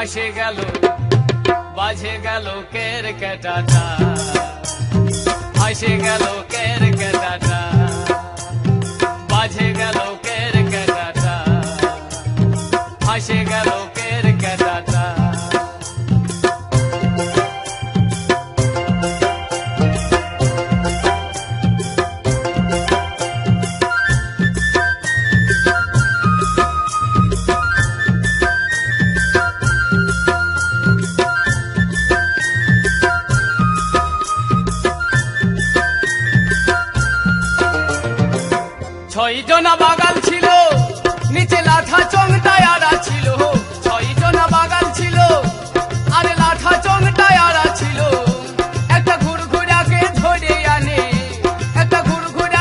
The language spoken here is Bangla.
ফাঁসে গেল বাজে গেল কের কেটাটা ফাঁসে গেল কের কেটাটা বাজে গেল কের কেটাটা ফাঁসে গেল কের কেটাটা ছয় জনা বাগাল ছিল নিচে লাঠা চোঙটায় আড়া ছিল ছয় জনা বাগাল ছিল আরে লাঠা চোঙ